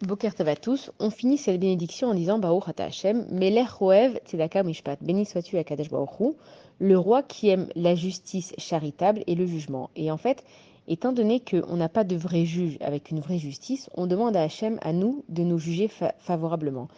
Boker Tov à tous, on finit cette bénédiction en disant Baruch ata Hashem, Melech Roev Tzedaka Mishpat, béni sois-tu Akadosh Baruch Hu, le roi qui aime la justice charitable et le jugement. Et en fait, étant donné qu'on n'a pas de vrai juge avec une vraie justice, on demande à Hachem, à nous, de nous juger favorablement.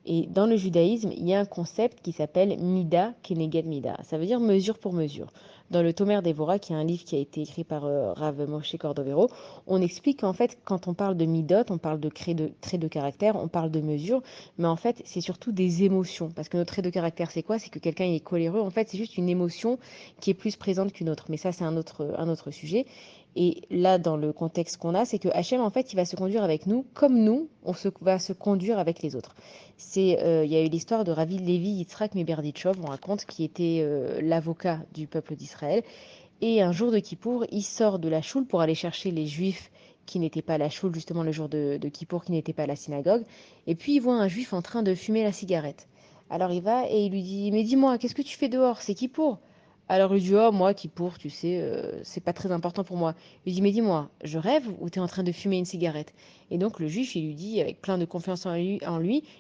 Et dans le judaïsme, il y a un concept qui s'appelle Mida Keneged Mida. Ça veut dire mesure pour mesure. Dans le Tomer Devora, qui est un livre qui a été écrit par Rav Moshe Cordovero, on explique qu'en fait, quand on parle de midot, on parle de traits de caractère, on parle de mesure, mais en fait, c'est surtout des émotions. Parce que notre trait de caractère, c'est quoi? C'est que quelqu'un est coléreux. En fait, c'est juste une émotion qui est plus présente qu'une autre. Mais ça, c'est un autre sujet. Et là, dans le contexte qu'on a, c'est que Hachem, en fait, il va se conduire avec nous comme nous, va se conduire avec les autres. Il y a eu l'histoire de Ravi Levi Yitzhak Meberdichov, on raconte, qui était l'avocat du peuple d'Israël. Et un jour de Kippour, il sort de la choule pour aller chercher les juifs qui n'étaient pas à la choule, justement le jour de Kippour, qui n'étaient pas à la synagogue. Et puis il voit un juif en train de fumer la cigarette. Alors il va et il lui dit: Mais dis-moi, qu'est-ce que tu fais dehors? C'est Kippour. Alors il dit: Oh, moi, Kippour, tu sais, c'est pas très important pour moi. Il lui dit: Mais dis-moi, je rêve ou tu es en train de fumer une cigarette? Et donc le juif, il lui dit, avec plein de confiance il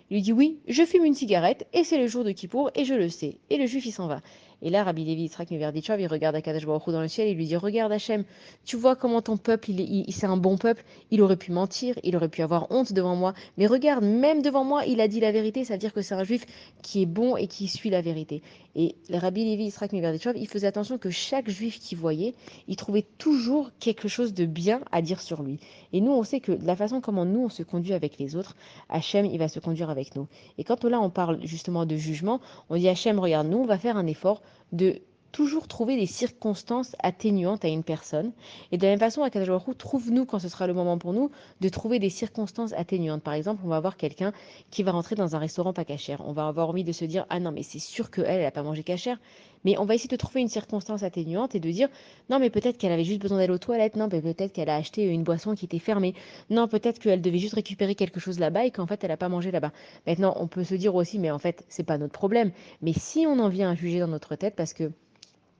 lui dit: Oui, je fume une cigarette et c'est le jour de Kippour et je le sais. Et le juif, il s'en va. Et là, Rabbi Levi Yitzhak Meverdichov, il regarde Akadosh Baruch Hu dans le ciel et il lui dit: Regarde Hachem, tu vois comment ton peuple, c'est un bon peuple, il aurait pu mentir, il aurait pu avoir honte devant moi, mais regarde, même devant moi, il a dit la vérité, ça veut dire que c'est un juif qui est bon et qui suit la vérité. Et le Rabbi Levi Yitzhak Meverdichov, il faisait attention que chaque juif qu'il voyait, il trouvait toujours quelque chose de bien à dire sur lui. Et nous, on sait que de la façon comment nous, on se conduit avec les autres, Hachem, il va se conduire avec nous. Et quand là, on parle justement de jugement, on dit: Hachem, regarde, nous, on va faire un effort de toujours trouver des circonstances atténuantes à une personne. Et de la même façon, Akadosh Baruch Hu, trouve-nous, quand ce sera le moment pour nous, de trouver des circonstances atténuantes. Par exemple, on va avoir quelqu'un qui va rentrer dans un restaurant pas cachère. On va avoir envie de se dire: Ah non, mais c'est sûr qu'elle, elle n'a pas mangé cachère. Mais on va essayer de trouver une circonstance atténuante et de dire: Non, mais peut-être qu'elle avait juste besoin d'aller aux toilettes. Non, mais peut-être qu'elle a acheté une boisson qui était fermée. Non, peut-être qu'elle devait juste récupérer quelque chose là-bas et qu'en fait, elle n'a pas mangé là-bas. Maintenant, on peut se dire aussi: Mais en fait, c'est pas notre problème. Mais si on en vient à juger dans notre tête, parce que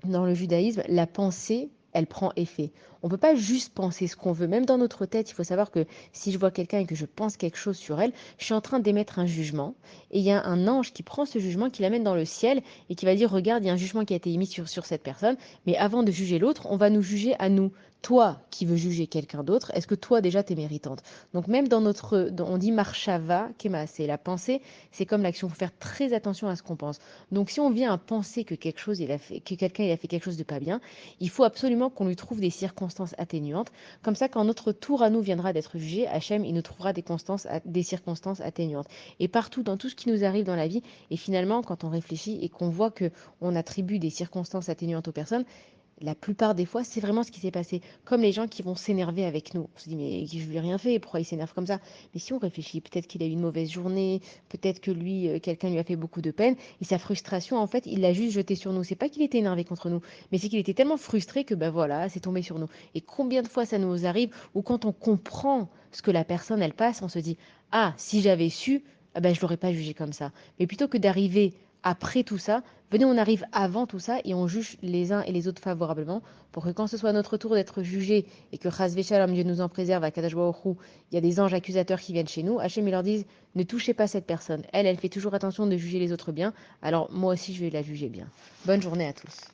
dans le judaïsme, la pensée, elle prend effet. On ne peut pas juste penser ce qu'on veut. Même dans notre tête, il faut savoir que si je vois quelqu'un et que je pense quelque chose sur elle, je suis en train d'émettre un jugement. Et il y a un ange qui prend ce jugement, qui l'amène dans le ciel et qui va dire: Regarde, il y a un jugement qui a été émis sur cette personne. Mais avant de juger l'autre, on va nous juger à nous. Toi qui veux juger quelqu'un d'autre, est-ce que toi déjà t'es méritante? Donc même on dit marshava, kema, c'est la pensée, c'est comme l'action. Il faut faire très attention à ce qu'on pense. Donc si on vient à penser que que quelqu'un il a fait quelque chose de pas bien, il faut absolument qu'on lui trouve des circonstances atténuantes. Comme ça, quand notre tour à nous viendra d'être jugé, Hachem, il nous trouvera des circonstances atténuantes. Et partout, dans tout ce qui nous arrive dans la vie, et finalement, quand on réfléchit et qu'on voit que on attribue des circonstances atténuantes aux personnes, la plupart des fois, c'est vraiment ce qui s'est passé. Comme les gens qui vont s'énerver avec nous. On se dit: Mais je lui ai rien fait, pourquoi il s'énerve comme ça? Mais si on réfléchit, peut-être qu'il a eu une mauvaise journée, peut-être que lui, quelqu'un lui a fait beaucoup de peine, et sa frustration, en fait, il l'a juste jetée sur nous. C'est pas qu'il était énervé contre nous, mais c'est qu'il était tellement frustré que, ben voilà, c'est tombé sur nous. Et combien de fois ça nous arrive, ou quand on comprend ce que la personne, elle passe, on se dit: Ah, si j'avais su, ah ben, je l'aurais pas jugé comme ça. Mais plutôt que d'arriver après tout ça, venez, on arrive avant tout ça et on juge les uns et les autres favorablement pour que quand ce soit notre tour d'être jugé et que Chas Shalom, Dieu nous en préserve, à Kadash Baruch Hu, il y a des anges accusateurs qui viennent chez nous, Hachem, ils leur disent: Ne touchez pas cette personne. Elle fait toujours attention de juger les autres bien, alors moi aussi je vais la juger bien. Bonne journée à tous.